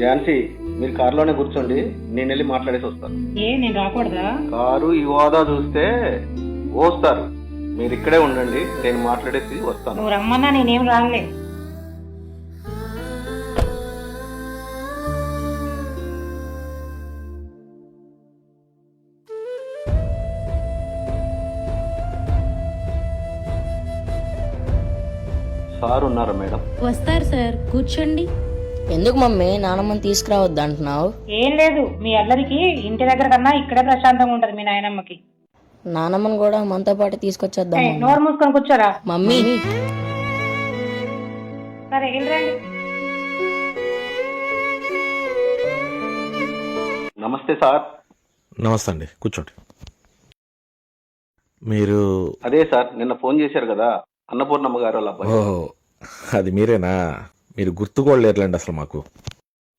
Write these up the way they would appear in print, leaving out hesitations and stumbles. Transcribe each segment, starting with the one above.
ఝాన్సీ, మీరు కారులోనే కూర్చోండి, నేను వెళ్ళి మాట్లాడేసి వస్తాను. నేను రాకూడదా? కారు ఈ హోదా చూస్తే వస్తారు. మీరు ఇక్కడే ఉండండి, నేను మాట్లాడేసి వస్తాను. నువ్వు రమ్మన్నా నేనేం రానులే. సార్ ఉన్నారా మేడం? వస్తారు సార్, కూర్చోండి. ఎందుకు మమ్మీ నానమ్మని తీసుకురావద్దు అంటున్నావు? ఏం లేదు, మీ అల్లరికి ఇంటి దగ్గర కన్నా ఇక్కడే ప్రశాంతంగా ఉంటది మీ నాయనమ్మకి. నానమ్మని కూడా మనతో పాటు తీసుకొచ్చేద్దాం. నోరు మూసుకొని కూర్చోరా. మమ్మీ సరే వెళ్ళండి. నమస్తే సార్. నమస్తే అండి, కూర్చోండి. మీరు అదే సార్, నిన్న ఫోన్ చేశారు కదా, అన్నపూర్ణమ్మ గారు వాళ్ళ అబ్బాయి. ఓహో, అది మీరేనా? మీరు గుర్తుకోలేరులేండి అసలు మాకు.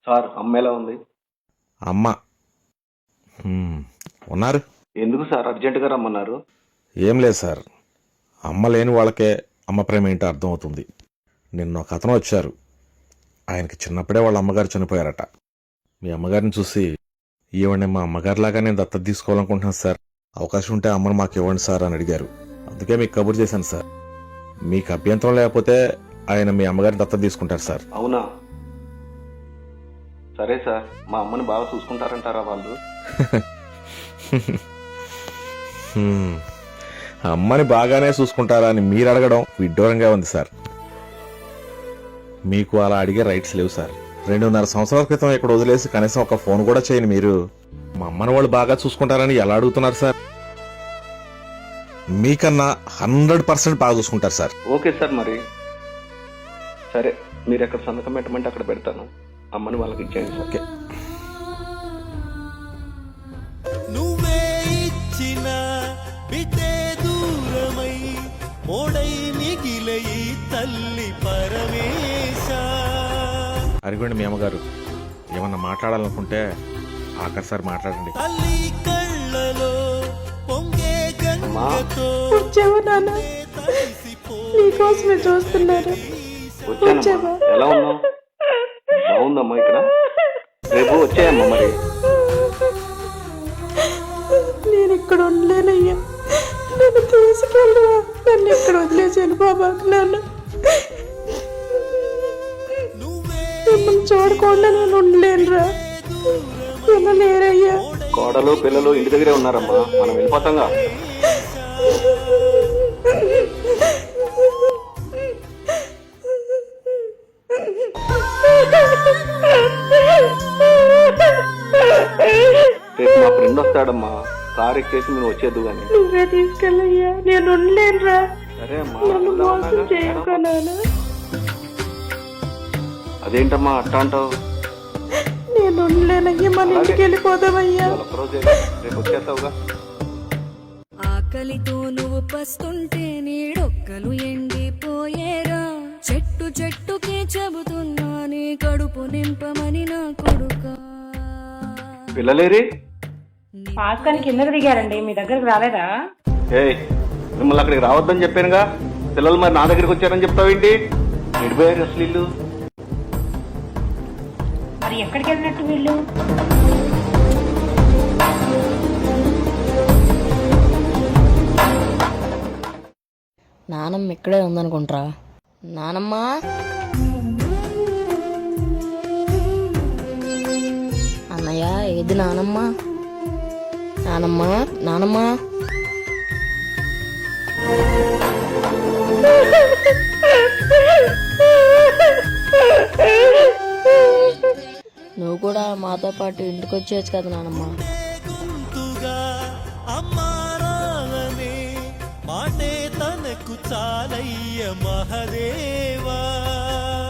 సార్, అమ్మ ఎలా ఉంది? అమ్మ ఉన్నారు. ఎందుకు సార్ అర్జెంటుగా రమ్మన్నారు? ఏం లేదు సార్, అమ్మ లేని వాళ్ళకే అమ్మ ప్రేమ ఏంటో అర్థం అవుతుంది. నిన్న ఒక అతను వచ్చారు, ఆయనకి చిన్నప్పుడే వాళ్ళ అమ్మగారు చనిపోయారట. మీ అమ్మగారిని చూసి ఇవ్వండి, మా అమ్మగారిలాగా నేను దత్తత తీసుకోవాలనుకుంటున్నాను సార్, అవకాశం ఉంటే అమ్మను మాకు ఇవ్వండి సార్ అని అడిగారు. అందుకే మీకు కబురు చేశాను సార్. మీకు అభ్యంతరం లేకపోతే ఆయన మీ అమ్మగారిని దత్తత తీసుకుంటారు సార్. అవునా? సరే సార్, మా అమ్మని బాగా చూసుకుంటారంటారా వాళ్ళు? అమ్మని బాగానే చూసుకుంటారా అని మీరు అడగడం విడ్డూరంగా ఉంది సార్. మీకు అలా అడిగే రైట్స్ లేవు సార్. 2.5 సంవత్సరాల క్రితం ఇక్కడ వదిలేసి కనీసం ఒక ఫోన్ కూడా చేయని మీరు మా అమ్మని వాళ్ళు బాగా చూసుకుంటారని ఎలా అడుగుతున్నారు సార్? మీకన్నా 100% బాగా చూసుకుంటారు సార్. ఓకే సార్, మరి సరే, మీరు ఎక్కడ సంతకం పెట్టమంటే అక్కడ పెడతాను. అమ్మని వాళ్ళకి ఇచ్చేయండి సార్. ఓకే. నువ్వే ఇచ్చిన బిడ్డే దూరమై ఓడై మిగిలై తల్లి పరమేశ. అడిగండి మీ అమ్మగారు, ఏమన్నా మాట్లాడాలనుకుంటే ఆఖరిసారి మాట్లాడండి. తల్లి కళ్ళలో పొంగే గంగతో నీకోసమే చూస్తున్నారు. వచ్చానమ్మా, ఎలా ఉన్నావు? బాగుందమ్మా ఇక్కడ. రేపు వచ్చాయమ్మా మరి. నేను ఇక్కడ ఉండలేనయ్యా, నన్ను తీసుకెళ్ళరా, నన్ను ఇక్కడ వదిలేసాను బాబా. నన్ను మిమ్మల్ని చూడకుండా నేను ఉండలేనురా, వెళ్ళలేరయ్యా. కోడలు పిల్లలు ఇంటి దగ్గరే ఉన్నారమ్మా, మనం వెళ్ళిపోతాంగా. రేపు మా ఫ్రెండ్ వస్తాడమ్మా, కార్ ఎక్కేసి మీరు వచ్చేద్దు గాని. నువ్వే తీసుకెళ్ళయ్యా, నేను ఉండలేనురా. సరే అమ్మా. నన్ను మోసం చేయకున్నాను. అదేంటమ్మా అట్టా అంటావు? నేను ఉండలేనయ్యా, మన ఇంటికి వెళ్ళిపోదామయ్యా. ఒక్కరోజే, రేపు వచ్చేస్తావుగా. ఆకలితో నువ్వు పస్తుంటే నీడొక్కలు ఎండిపోయేరా. చెట్టు చెట్టుకే చెబుతున్నా నీ కడుపు నింపమని నా కొడుక. పిల్లలేరి? పాస్కాని కిందకి దిగారండి, మీ దగ్గరకు రాలేదా? ఏయ్, మిమ్మల్ని అక్కడికి రావద్దని చెప్పానుగా. పిల్లలు మరి నా దగ్గరికి వచ్చారని చెప్తావేంటి? ఎడిపోయారు అసలు ఇల్లు. మరి ఎక్కడికి వెళ్ళినట్టు వీళ్ళు? నానమ్మ ఇక్కడే ఉందనుకుంటారా? నానమ్మ, అన్నయ్య ఏది నానమ్మ? నానమ్మ, నానమ్మ. నువ్వు కూడా మాతో పాటు ఇంటికి వచ్చేయచ్చు కదా నానమ్మ. గుంతుగా అమ్మా రావనే మాటే తనకు చాలయ్య మహదేవా.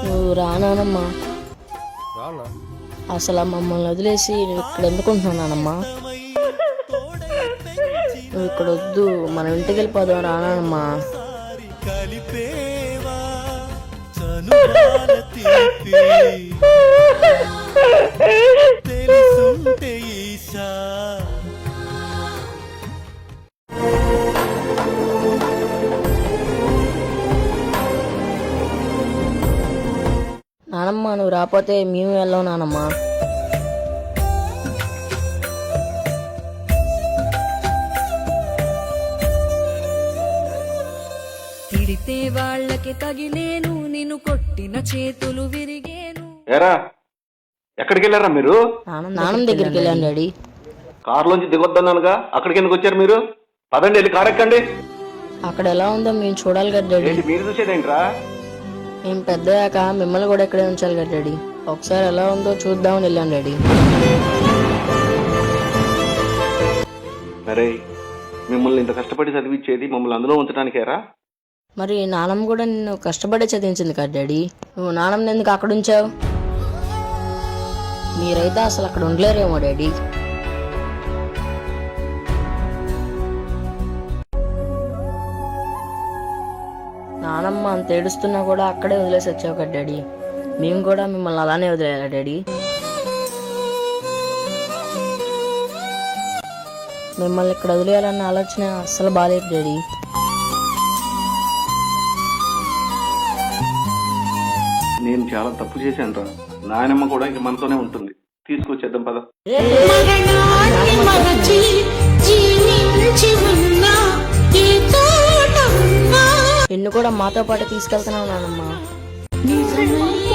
నువ్వు రా నానమ్మ. అసలు మమ్మల్ని వదిలేసి నువ్వు ఇక్కడ ఎందుకుంటున్నావు నానమ్మ? నువ్వు ఇక్కడ వద్దు, మనం ఇంటికి వెళ్ళిపోదాం. రానమ్మా. కలిపేవా చనుబాల తీపి తెలుసుంటే ఈశా. నానమ్మ, నానమ్మ నువ్వు రాకపోతే మేము వెళ్ళాం నానమ్మ. తిడితే వాళ్ళకి తగిలేను, నిన్ను కొట్టిన చేతులు విరిగేను. ఏరా ఎక్కడికి వెళ్ళారా మీరు? నానమ్మ దగ్గరికి వెళ్ళాను డాడీ. కారులోంచి దిగొద్దన్నానుగా, అక్కడికి ఎందుకు వచ్చారు మీరు? పదండి వెళ్ళి కారు ఎక్కండి. అక్కడ ఎలా ఉందో మేము చూడాలి కదా డాడీ. ఏంటి మీరు చూసేదేంట్రా? మేము పెద్దయ్యాక మిమ్మల్ని కూడా ఇక్కడే ఉంచాలి కదా డాడీ. ఒకసారి ఎలా ఉందో చూద్దామని వెళ్ళాను డాడీ. అరే మిమ్మల్ని ఇంత కష్టపడి చదివించేది మమ్మల్ని అందులో ఉంచడానికేరా? మరి నానమ్మ కూడా నిన్ను కష్టపడే చదివించింది కదా డాడీ. నువ్వు నానమ్మని ఎందుకు అక్కడ ఉంచావు? మీరైతే అసలు అక్కడ ఉండలేరేమో డాడీ. నానమ్మ అంత ఏడుస్తున్నా కూడా అక్కడే వదిలేసి వచ్చావు కదా డాడీ. మేము కూడా మిమ్మల్ని అలానే వదిలేయాలా డాడీ? మిమ్మల్ని ఇక్కడ వదిలేయాలన్న ఆలోచన అస్సలు బాలేదు డాడీ. నేను చాలా తప్పు చేశాను రా. నాయనమ్మ కూడా ఇంక మనతోనే ఉంటుంది. తీసుకొచ్చేద్దాం పద. మరణాన్ని మరచి జీవించి ఉన్నా ఈ తోట ఉన్నా నిన్ను కూడా మాతో పాటు తీసుకెళ్తున్నావు నానమ్మ. నిజమే